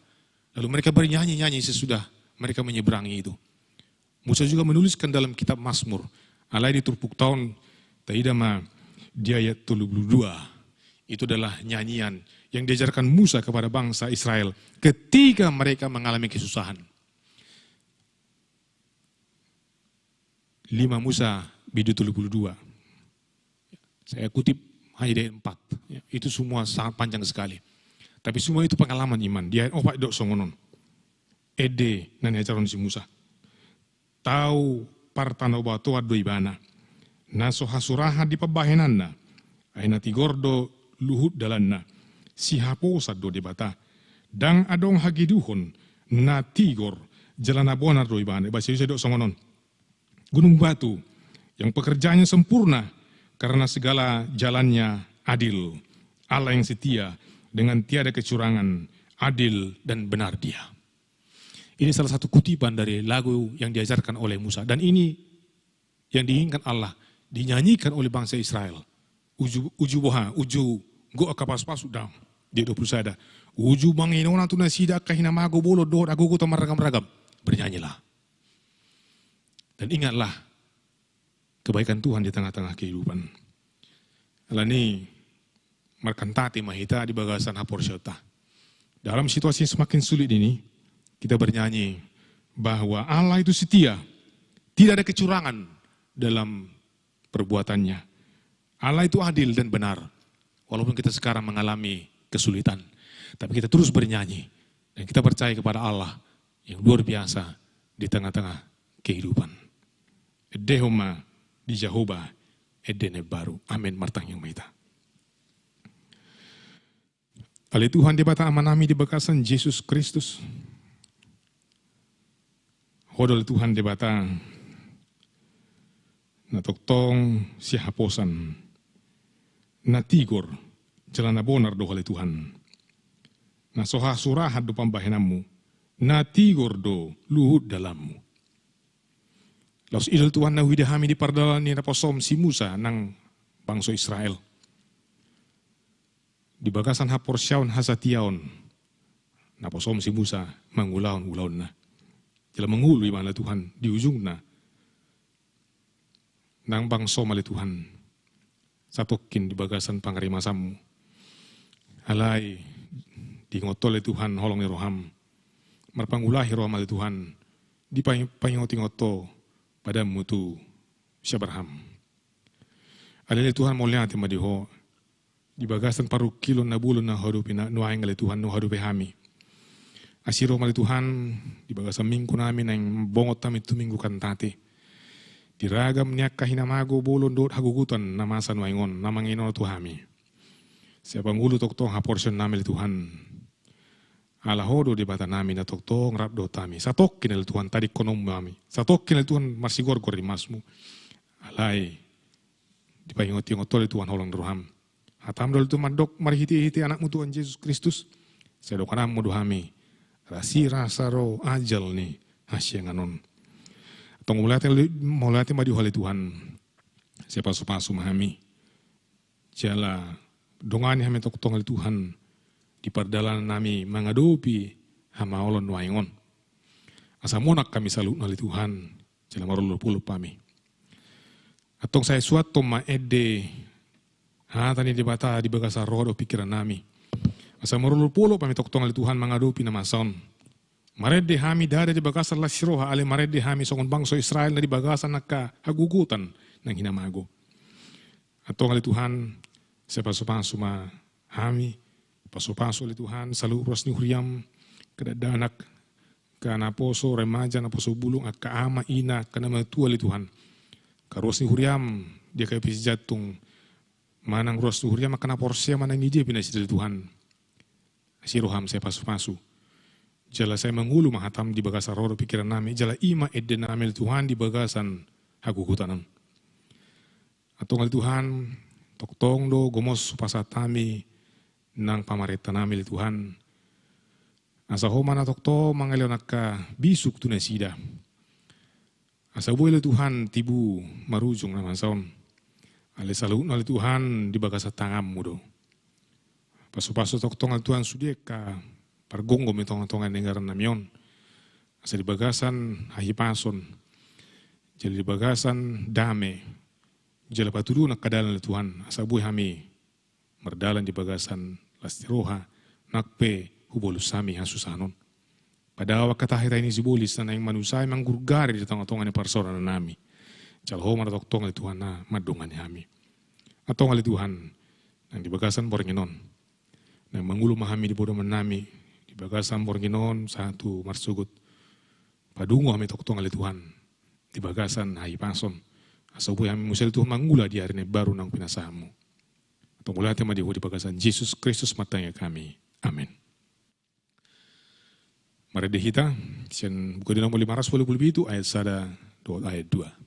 Speaker 2: lalu mereka bernyanyi-nyanyi sesudah mereka menyeberangi itu. Musa juga menuliskan dalam kitab Mazmur, alai di turpuk tahun taidama di ayat 32. Itu adalah nyanyian yang diajarkan Musa kepada bangsa Israel ketika mereka mengalami kesusahan. 5 Musa bidu 32. Saya kutip hanya dari 4. Ya, itu semua sangat panjang sekali. Tapi semua itu pengalaman iman. Dia Pak dok songonon. Ede nani ajaran si Musa. Tahu partano batu ado ibana. Naso hasuraha di pabahenanna. Aina tigordo luhut dalanna. Si haposa do debata. Dang adong hagiduhon na tigor jalan abonar do ibana. Bahasa Indonesia dok songonon. Gunung batu yang pekerjaannya sempurna karena segala jalannya adil. Allah yang setia dengan tiada kecurangan, adil dan benar dia. Ini salah satu kutipan dari lagu yang diajarkan oleh Musa. Dan ini yang diinginkan Allah, dinyanyikan oleh bangsa Israel. Uju boha, uju go akapas-pasu dam. Di 20 sada. Uju banginona tuna sida kahinamago bolo doh agugu tamaragam-ragam. Bernyanyilah. Dan ingatlah kebaikan Tuhan di tengah-tengah kehidupan. Alani markantati mahita di bagasan hapor syota. Dalam situasi semakin sulit ini, kita bernyanyi bahwa Allah itu setia. Tidak ada kecurangan dalam perbuatannya. Allah itu adil dan benar. Walaupun kita sekarang mengalami kesulitan. Tapi kita terus bernyanyi. Dan kita percaya kepada Allah yang luar biasa di tengah-tengah kehidupan. Dehoma di Jehovah edene baru. Amin martang yang maita. Ali Tuhan dibata amanami di bekasan Yesus Kristus. Hodol Tuhan dibata na toktong si haposan na tigor jalan abonar do hali Tuhan. Na soha surahat do pambahenamu na tigor do luhut dalammu. Lalu idol Tuhan na widahami di pardalan ni naposom si Musa ng bangsa Israel. Di bagasan hapor syaun hasatiaon, naposom si Musa mangulaon-ulaon na. Jala mangului mana Tuhan di ujung na. Nang bangso mali Tuhan, satokin di bagasan pangarimasamu. Alay, di ngotol Tuhan holong ni roham. Marpangulahi roham mali Tuhan, di pangingoti-ngoto pada mutu Syabraham. Alele Tuhan moliati madiho di bagasan paru kilo na bulo na harupi na nuaing ale Tuhan no harupi hami. Asiro mali Tuhan di bagasan minggu namin ang bongot kami tuminggu kantate. Di ragam niya kahinamago bulon dot hagugutan na masa nuaingon na mangino tuhami. Siapa ngulu toktong haporsyon namin Tuhan. Alahodo di bata namin na toktong rap do tami. Satok kinel Tuhan tadi konom mami. Satok kinel Tuhan masigor ko rimasmu. Alay. Di paingot-ingot tol Tuhan holang roham. Hatam dol tu mandok marihiti-hiti anakmu Tuhan Yesus Kristus. Saya dokanam mo dohami. Rasi rasaro ajal ni hasya nganon. Tong mulati madi hali Tuhan. Siapa supasu mahami. Jala dongani hami toktong hali Tuhan. Di perdalan nami mengadopi hama olon waingon. Asa monak kami salut nali Tuhan. Jala marulur puluh pami. Atong saya suatu maede tani debata di bagasa roh do pikiran nami. Asa morulu pulo pami toktong ali Tuhan mengadupi nama son. Marede hami dada di bagasa lasiroha ale marede hami songon bangsa Israel na di bagasa naka hagugutan ng hinamago. Atong ali Tuhan sepaso-paso ma hami paso-paso ali Tuhan saluros ni huriam kadadanak kana poso remaja na poso bulung at kaama ina kana matua ali Tuhan. Karos ni huriam dia kay pisjatong manang ros ni huriam kana porsya manang ni dia pinasida ali Tuhan. Asiroham sepaso-paso. Jala saya mengulu mahatam di bagasan roh pikiran nami. Jala ima eden namil Tuhan di bagasan hagukutanan. Atong al Tuhan, toktong do gomos pasatami nang pamareta namil Tuhan. Asa homa na tokto mangalaw naka bisuk tu nasida. Asa buhay Tuhan tibu marujung naman saon. Ale salun al Tuhan di bagasan tangam mo do. Paso-paso toktong al Tuhan sudiek ka pargongo mitong-tongan nengaran namyon. Asa di bagasan hahipason. Jadi di bagasan dame. Jala patudu nak kadalan Tuhan. Asa buhay hami merdalan di bagasan lastiroha. Nakpe hubolus sami hasusanon. Pada awak katahita ini sibulis na yung manusay manggurgari di tong-tongan ni parsora na nami. Jala ho manatoktong ali Tuhan na madungan ni hami. Atong ali Tuhan nang di bagasan boringinon. Nang mangulo mahami di bodo manami. Bagasan borginon satu marsugut padungo kami toktong ali Tuhan di bagasan hai pason asabu kami musel Tuhan mangula di hari baru nang pinasamu atau mula tema di bagasan Yesus Kristus matanya kami amin. Mari dihita sian buku di nomor 580 itu ayat 1 ayat 2.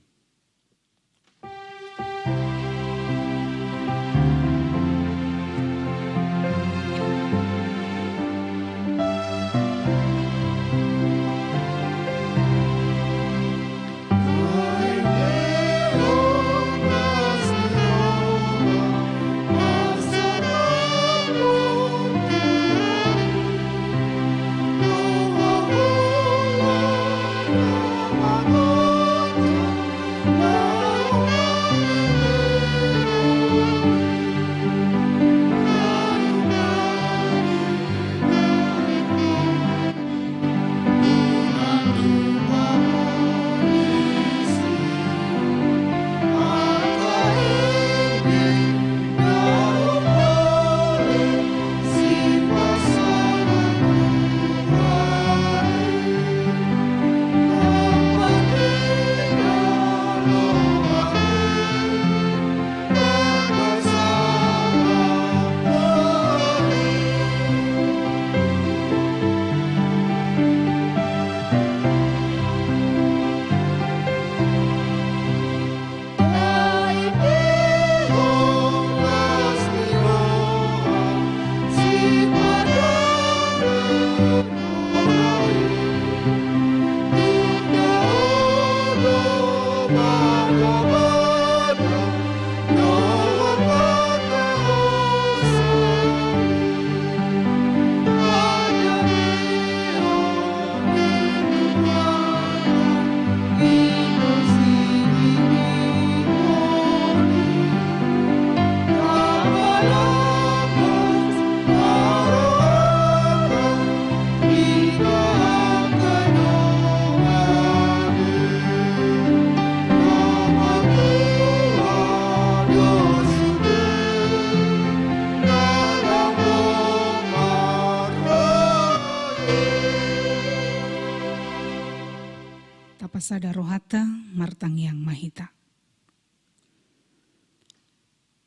Speaker 3: Tapasada rohata martang yang mahita.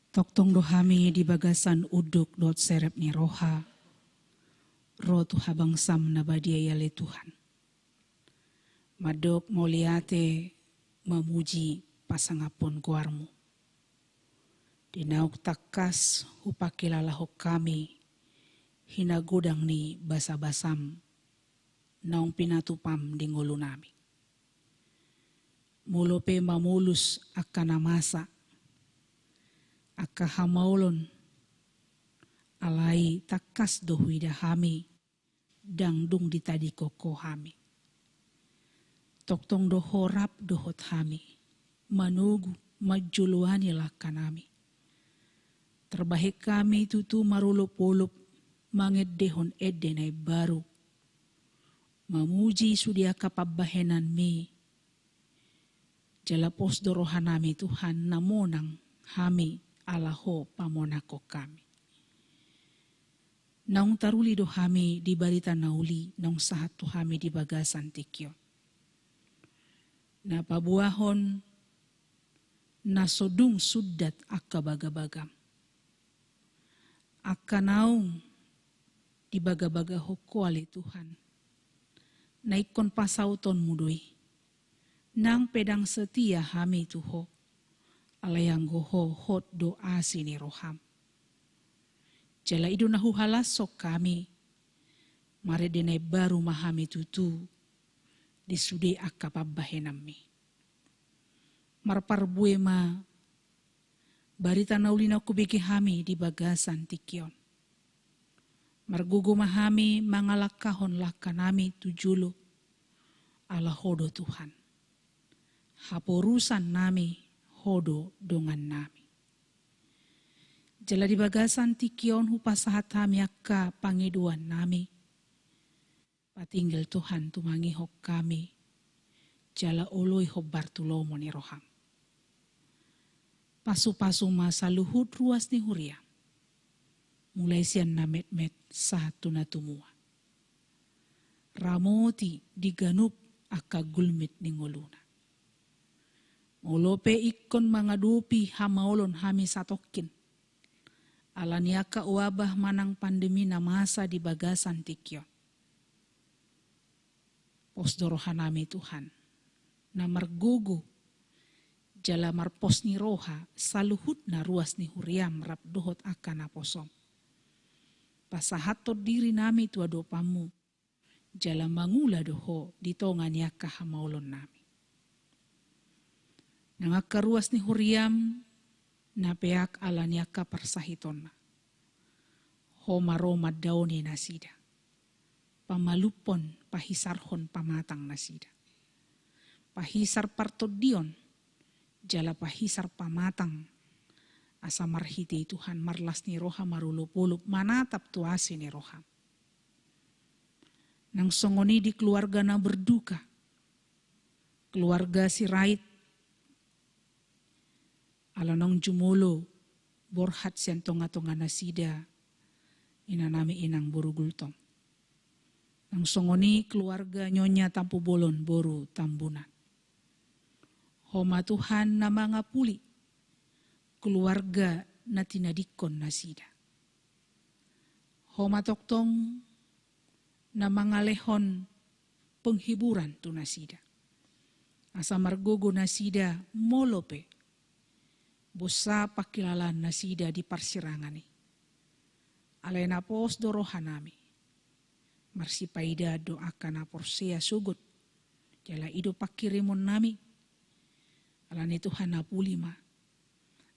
Speaker 3: Toktong dohami di bagasan uduk dot serep ni roha. Roh tu habang sam na badia yale Tuhan. Madok moliate memuji pasangapon kuarmu. Dinauk takas hupakilalahok kami. Hinagudang ni basa-basam. Naung pinatupam di ngulu nami. Mulope mamulus akan namasa. Aka hamaulon. Alai takas dohuida hami. Dangdung ditadi koko hami. Toktong dohorap dohot hami. Manugu majuluanilah kanami. Terbaik kami tutu marulup-ulup mangedehon edenai baru. Mamuji sudia kapabahenan mi. Jalapos dorohanami Tuhan namonang hami alaho pamonako kami. Naung taruli do hami di barita nauli naung sahat tu hami di bagasan tikyo. Na pabuahon nasodung sudat akka baga-bagam. Akka naung di baga-baga hokoali Tuhan. Naikon pasauton mudui. Nang pedang setia hami tuho. Alayang goho hot doa sini roham. Jala idu nahu halasok kami. Mare denai baru mahami tutu. Disude akka pabahenami. Marparbue ma. Barita naulina kubiki hami di bagasan tikyon. Margugo mahami mangalakahon lakanami tujulu. Ala hodo Tuhan. Haporusan nami hodo dongan nami. Jala di bagasan tikyon hupasahat hami akka pangiduan nami. Patinggil Tuhan tumangihok kami. Jala oloy hobar tulomo ni roham. Pasu-pasu masa luhut ruas ni huria. Mulai sian na met-met satu na tumua. Ramoti diganup akka gulmit ni ngoluna. Molope ikon mangadupi hamaolon hami satokin. Alaniaka wabah manang pandemi na masa di bagasan tikyon. Posdorohanami Tuhan. Na margugu. Jala marpos ni roha saluhut na ruas ni huriam rap dohot akan aposom. Pasahato diri nami tua dopamu. Jala mangula doho ditongan yaka hamaulon nami. Nangaka ruas ni huriam na peak alan yaka persahitona. Homa roma dauni nasida. Pamalupon pahisarhon pamatang nasida. Pahisar partodion. Jala pahisar pamatang. Asa marhiti Tuhan marlas ni roha marulup-ulup manatap tuasi ni roha. Nang songoni di keluarga na berduka. Keluarga si Rait. Alanong jumulo. Borhat siyan tonga-tonga nasida. Inanami inang burugultong. Nang songoni keluarga nyonya tampu bolon boru tambunan. Homa Tuhan na mga puli, keluarga na tinadikon na sida. Homa toktong na mga lehon penghiburan tu na sida. Asa margogo na sida molope, busa pakilalan na sida di parsirangani. Alay na pos dorohanami, marsipaida doakan na porsea sugut, jala ido pakirimon nami, alani Tuhan na pulima.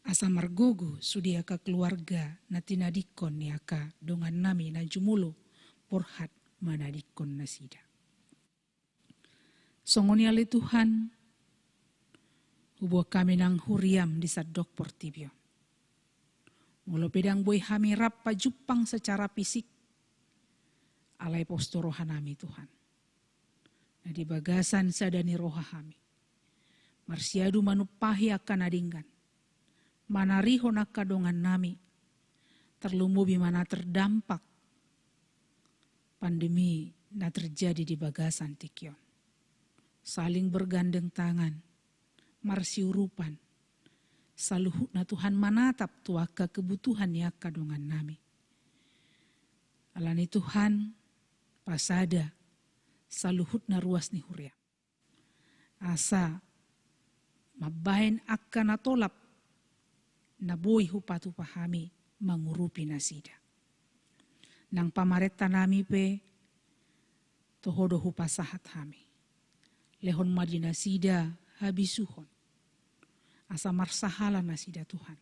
Speaker 3: Asa margogo sudia ka keluarga na tinadikon ni aka dongan nami na jumulo porhat manadikon na sida. Songoni ali Tuhan, hubo kami nang huriam di sadok portibyo. Mula pedang boy hami rap pajupang secara fisik, alay postorohan nami Tuhan. Na di bagasan sadani roha hami. Marsiadu manupahi akan adinggan. Manariho nakadongan nami. Terlumubi mana terdampak. Pandemi na terjadi di bagasan tikyon. Saling bergandeng tangan. Marsiurupan. Saluhut na Tuhan manatap tuaka kebutuhan ya kadongan nami. Alani Tuhan pasada. Saluhut na ruas ni huria. Asa mabahin akan natolap na boy hupatu pahami mangurupi nasida. Nang pamareta nami pe tohodo hupasahat hami. Lehon madina sida habisuhon. Asa marsahala nasida Tuhan.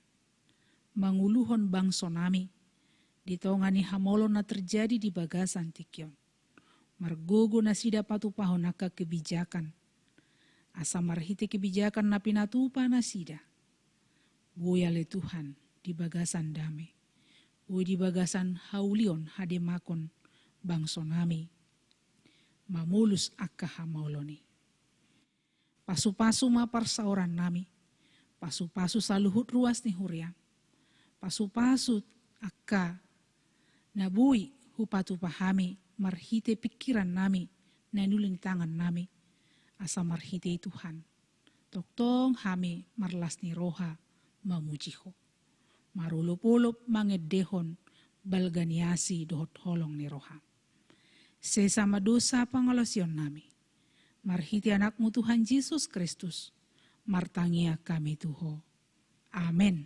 Speaker 3: Manguluhon bangso nami. Ditongani hamolon na terjadi di bagasan tikyon. Margogo nasida patupahon naka kebijakan. Asa marhiti kebijakan na pinatupa nasida. Buyale Tuhan di bagasan damai. Bui di bagasan haulion hademakon bangso nami. Mamulus akka hamauloni. Pasu-pasu ma parsauran nami. Pasu-pasu saluhut ruas ni huriang. Pasu-pasu akka nabui hupatu pahami marhite pikiran nami nanuling tangan nami asa marhite Tuhan. Toktong hami marlas ni roha mamujiho. Marulup-ulup mangedehon balganiasi dohot holong ni roha. Sesama dosa pangalasion nami. Marhiti anakmu Tuhan Yesus Kristus. Martangia kami Tuho. Amin.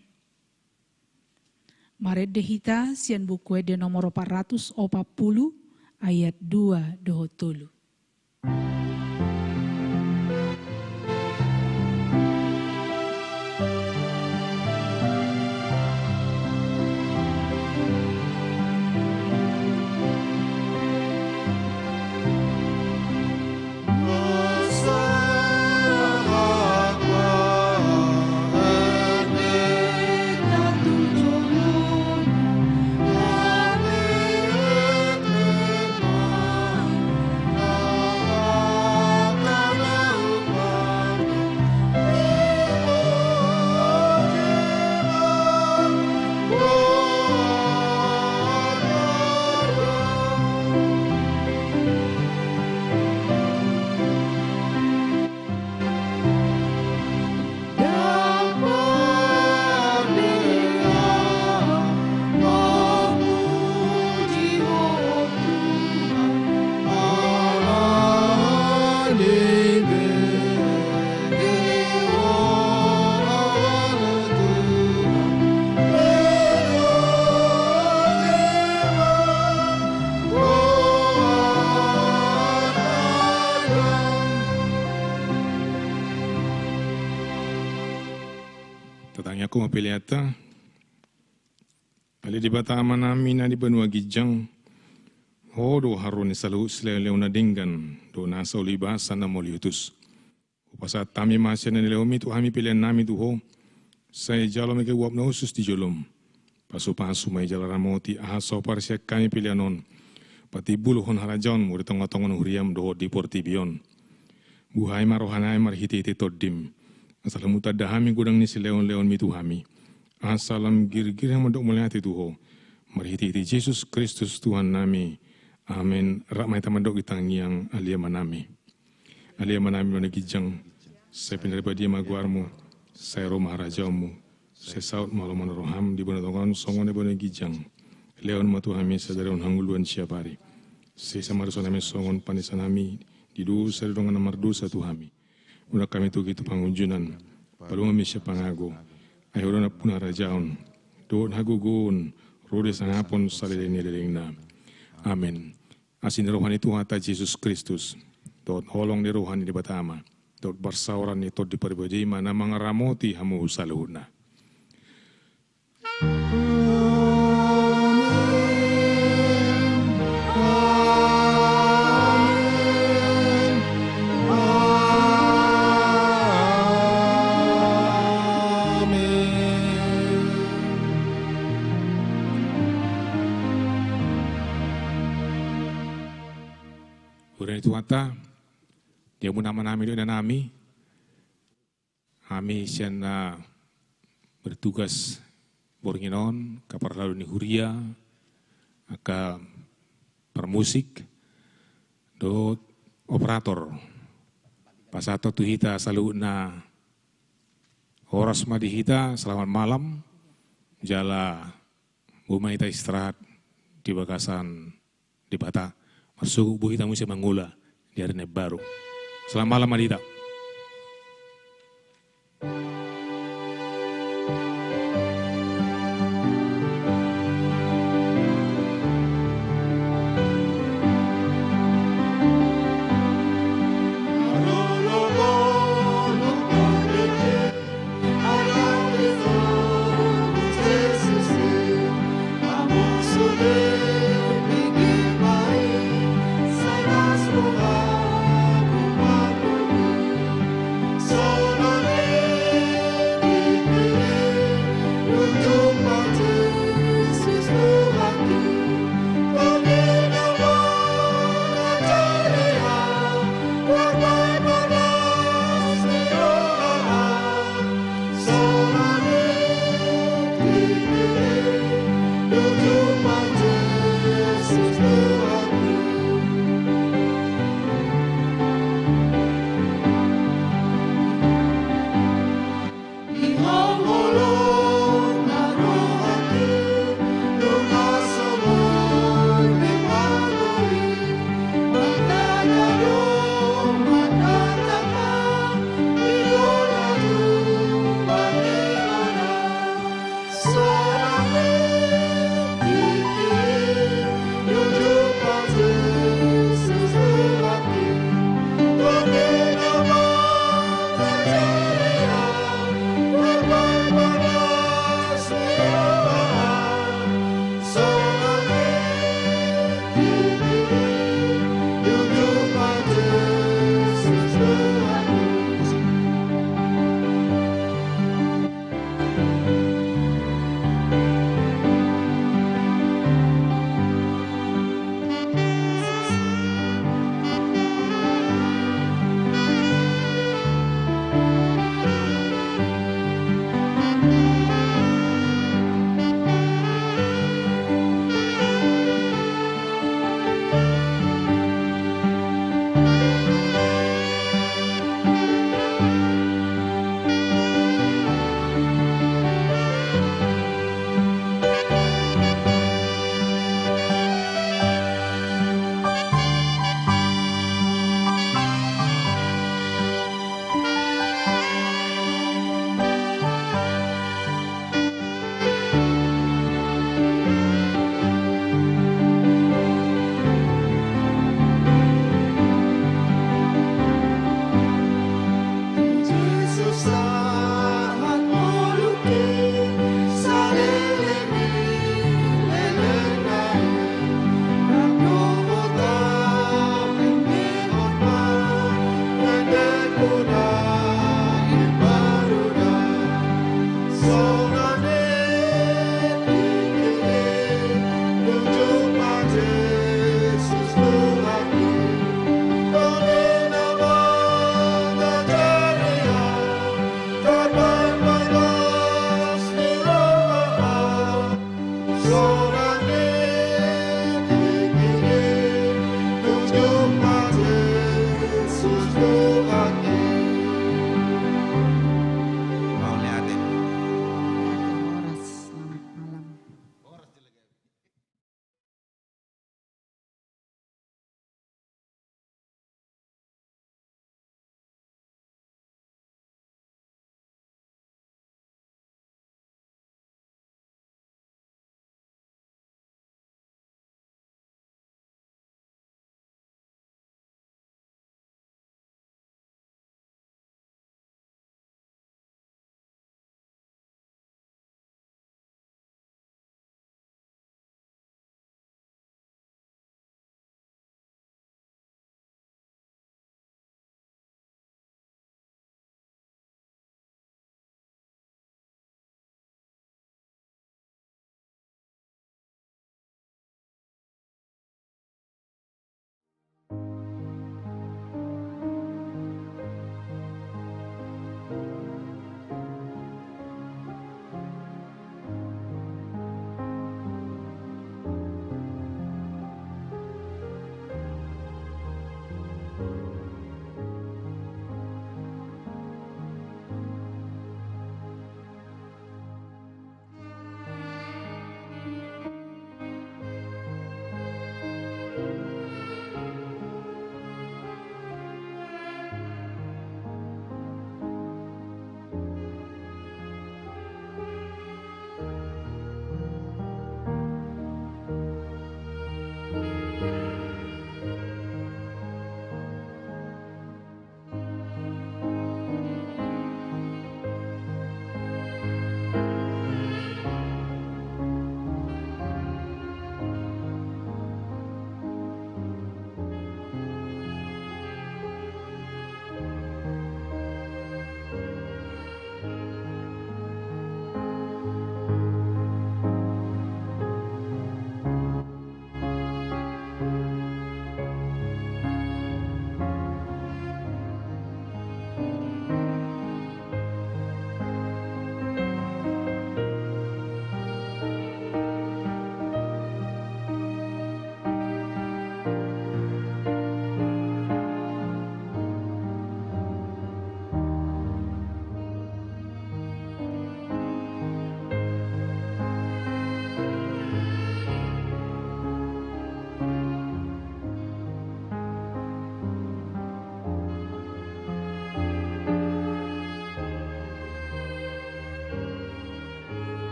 Speaker 3: Maret dehita sian buku de nomor 440 ayat 2 dohot tulu.
Speaker 2: Aku mapiliata ali di batama namin na di banua gijang do harun salu slele una dinggan do nasa ulibasan na moliutus upasa tami masya na nileomi tu kami pilihan nami tu ho saya jalo meke wap na usus di jolom pasu-pasu may jalaran moti ahaso parsya kami pilihanon pati buluhon harajon mo ritong-atongon huriam do di portibion buhay marohanay marhiti-hiti todim. Asalam utadahami gudang ni si leon-leon mituhami. Asalam gir-gir yang mandok mulia hati Tuho. Marhiti-hiti Yesus Kristus Tuhan nami. Amin. Ramai tamandok itang yang alia manami. Alia manami managijang. Saya pindah dia maguarmu. Saya rumah rajamu. Saya saut malam roham di bonatongan songon bonagijang. Leon matuhami sadaron hangguluan siapari. Saya samarusonami songon panisanami. Didu sadongan namardusa tuhami. Una kami tu gitu pangunjunan, palunga misya pangago, ayoro na puna rajaon, doon hagugun, rode sangapon salilin na. Amen. Asin rohani Tuhan ta Jesus Kristus, doon holong ni rohani di batama, doon barsauran ni tod di paribadima na mga ramoti hamu saluhuna. Itu kata dia pun nama nami dan nami kami sian bertugas boringinon kapar lalu ni huria aka permusik do operator pasato tu hita selalu na horas madi hita selamat malam jala buma hita istirahat di bagasan di bata. Masuk buhi tamu saya mangula di hari baru. Selamat malam Adita.